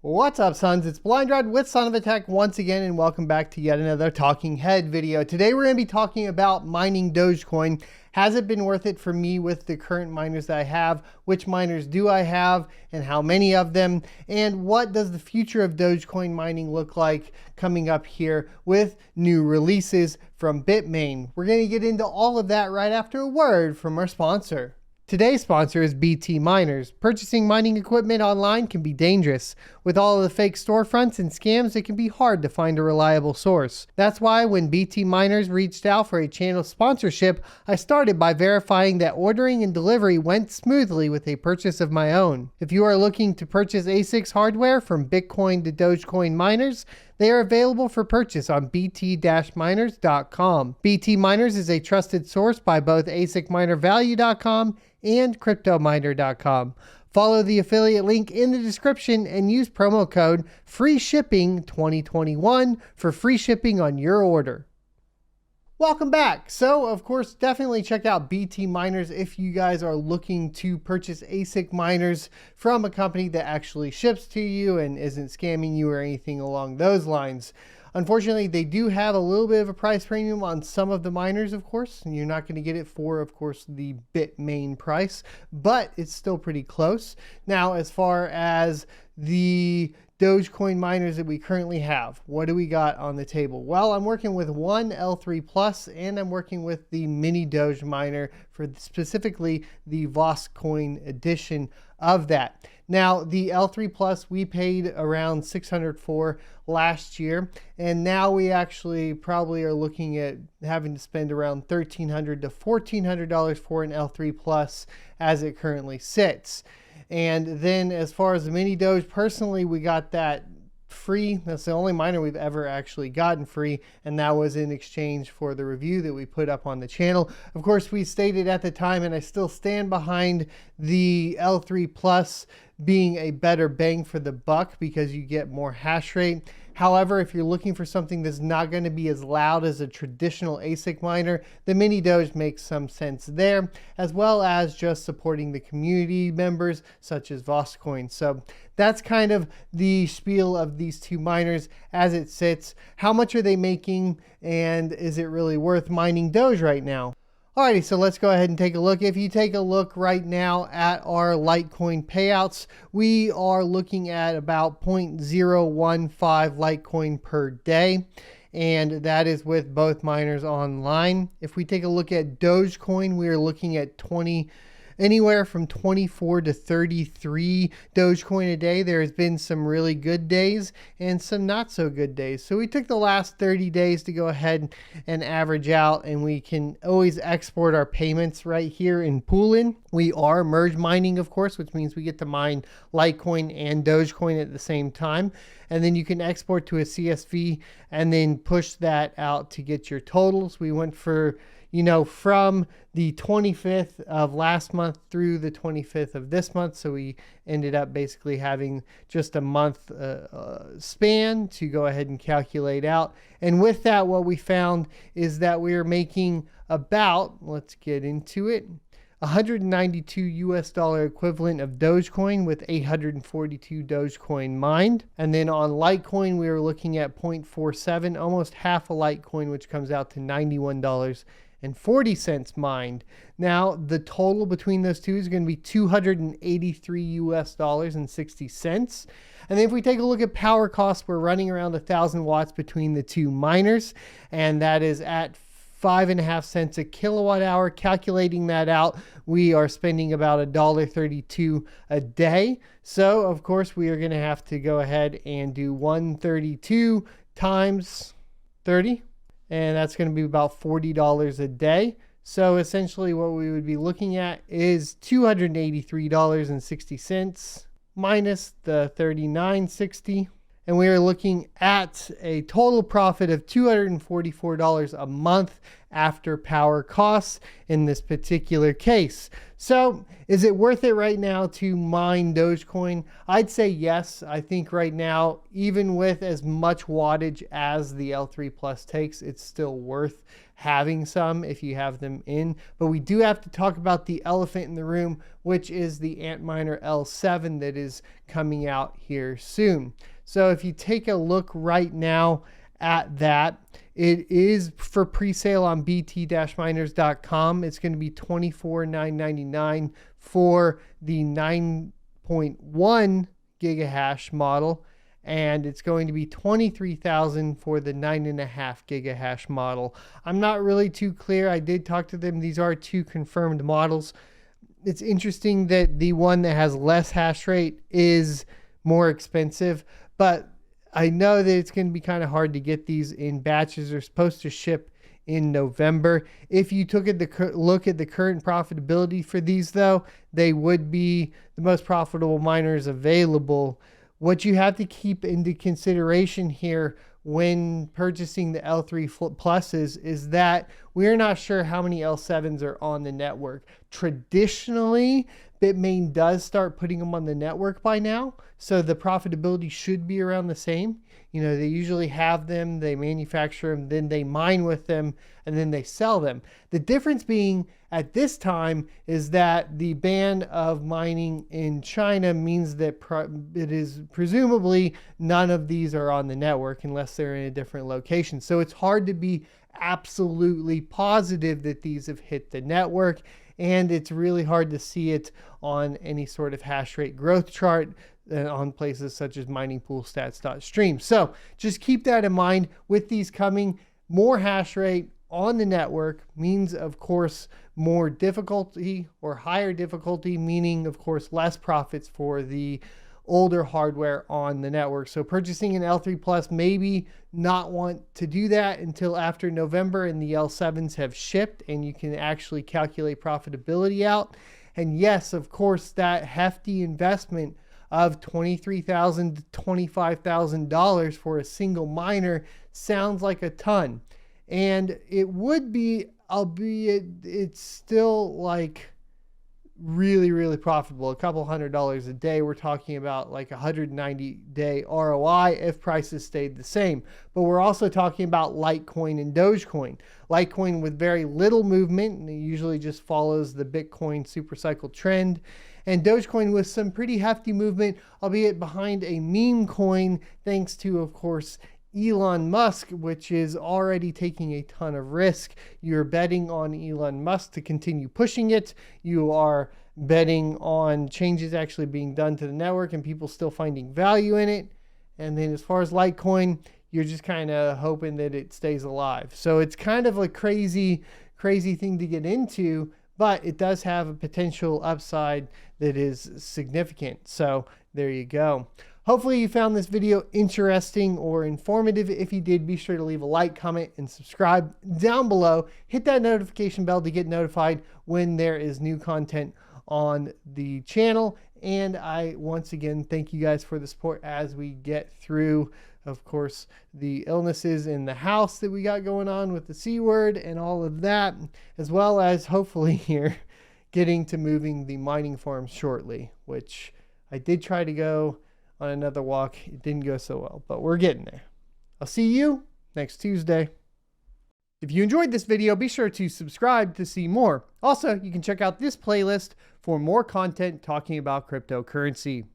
What's up, sons? It's Blind Rod with Son of a Tech once again, and welcome back to yet another Talking Head video. Today we're going to be talking about mining Dogecoin. Has it been worth it for me with the current miners that I have? Which miners do I have and how many of them? And what does the future of Dogecoin mining look like coming up here with new releases from Bitmain? We're going to get into all of that right after a word from our sponsor. Today's sponsor is BT Miners. Purchasing mining equipment online can be dangerous. With all of the fake storefronts and scams, it can be hard to find a reliable source. That's why when BT Miners reached out for a channel sponsorship, I started by verifying that ordering and delivery went smoothly with a purchase of my own. If you are looking to purchase ASICs hardware from Bitcoin to Dogecoin miners, they are available for purchase on bt-miners.com. BT Miners is a trusted source by both ASICminervalue.com and cryptominer.com. Follow the affiliate link in the description and use promo code FREESHIPPING2021 for free shipping on your order. Welcome back. So, of course, definitely check out BT Miners if you guys are looking to purchase ASIC miners from a company that actually ships to you and isn't scamming you or anything along those lines. Unfortunately, they do have a little bit of a price premium on some of the miners, of course, and you're not going to get it for, of course, the Bitmain price, but it's still pretty close. Now, as far as the Dogecoin miners that we currently have, what do we got on the table? Well, I'm working with one L3 Plus, and I'm working with the mini Doge miner for specifically the Litecoin edition of that. Now, the L3 Plus we paid around $600 for last year, and now we actually probably are looking at having to spend around $1,300 to $1,400 for an L3 Plus as it currently sits. And then as far as the mini Doge, personally, we got that free. That's the only miner we've ever actually gotten free, and that was in exchange for the review that we put up on the channel. Of course, we stated at the time, and I still stand behind the L3 Plus being a better bang for the buck because you get more hash rate. However, if you're looking for something that's not going to be as loud as a traditional ASIC miner, the mini Doge makes some sense there, as well as just supporting the community members such as Litecoin. So that's kind of the spiel of these two miners as it sits. How much are they making, and is it really worth mining Doge right now? Alrighty, so let's go ahead and take a look. If you take a look right now at our Litecoin payouts, we are looking at about 0.015 Litecoin per day, and that is with both miners online. If we take a look at Dogecoin, we are looking at anywhere from 24 to 33 Dogecoin a day. There has been some really good days and some not so good days. So we took the last 30 days to go ahead and average out, and we can always export our payments right here in Poolin. We are merge mining, of course, which means we get to mine Litecoin and Dogecoin at the same time. And then you can export to a CSV and then push that out to get your totals. We went for, from the 25th of last month through the 25th of this month. So we ended up basically having just a month span to go ahead and calculate out. And with that, what we found is that we are making about, let's get into it, $192 equivalent of Dogecoin with 842 Dogecoin mined. And then on Litecoin, we are looking at 0.47, almost half a Litecoin, which comes out to $91.40 mined. Now, the total between those two is going to be $283.60. And then if we take a look at power costs, we're running around 1,000 watts between the two miners, and that is at 5.5 cents a kilowatt hour. Calculating that out, we are spending about $1.32 a day. So, of course, we are going to have to go ahead and do 132 times 30. And that's going to be about $40 a day. So essentially what we would be looking at is $283.60 minus the $39.60. And we are looking at a total profit of $244 a month after power costs in this particular case. So is it worth it right now to mine Dogecoin? I'd say yes. I think right now, even with as much wattage as the L3 Plus takes, it's still worth having some if you have them in. But we do have to talk about the elephant in the room, which is the Antminer L7 that is coming out here soon. So if you take a look right now at that, it is for pre-sale on bt-miners.com. It's going to be $24,999 for the 9.1 gigahash model, and it's going to be $23,000 for the 9.5 gigahash model. I'm not really too clear. I did talk to them. These are two confirmed models. It's interesting that the one that has less hash rate is more expensive, but I know that it's going to be kind of hard to get these in batches. They're supposed to ship in November. If you took a look at the current profitability for these, though, they would be the most profitable miners available. What you have to keep into consideration here when purchasing the L3 Pluses is that we're not sure how many L7s are on the network. Traditionally, Bitmain does start putting them on the network by now, so the profitability should be around the same. You know, they usually have them, they manufacture them, then they mine with them, and then they sell them. The difference being at this time is that the ban of mining in China means that it is presumably none of these are on the network unless they're in a different location. So it's hard to be absolutely positive that these have hit the network, and it's really hard to see it on any sort of hash rate growth chart on places such as miningpoolstats.stream. So just keep that in mind. With these coming, more hash rate on the network means, of course, more difficulty or higher difficulty, meaning, of course, less profits for the older hardware on the network. So purchasing an L3 Plus, maybe not want to do that until after November and the L7s have shipped and you can actually calculate profitability out. And yes, of course, that hefty investment of $23,000 to $25,000 for a single miner sounds like a ton. And it would be, albeit it's still like really profitable, a couple $100 a day. We're talking about like 190-day ROI if prices stayed the same. But we're also talking about Litecoin and Dogecoin. Litecoin with very little movement, and it usually just follows the Bitcoin supercycle trend. And Dogecoin with some pretty hefty movement, albeit behind a meme coin, thanks to, of course, Elon Musk, which is already taking a ton of risk. You're betting on Elon Musk to continue pushing it. You are betting on changes actually being done to the network and people still finding value in it. And then as far as Litecoin, you're just kind of hoping that it stays alive. So it's kind of a crazy thing to get into, but it does have a potential upside that is significant. So there you go. Hopefully you found this video interesting or informative. If you did, be sure to leave a like, comment, and subscribe down below. Hit that notification bell to get notified when there is new content on the channel. And I, once again, thank you guys for the support as we get through, of course, the illnesses in the house that we got going on with the C word and all of that, as well as hopefully here getting to moving the mining farm shortly, which I did try to go on another walk. It didn't go so well, but we're getting there. I'll see you next Tuesday. If you enjoyed this video, be sure to subscribe to see more. Also, you can check out this playlist for more content talking about cryptocurrency.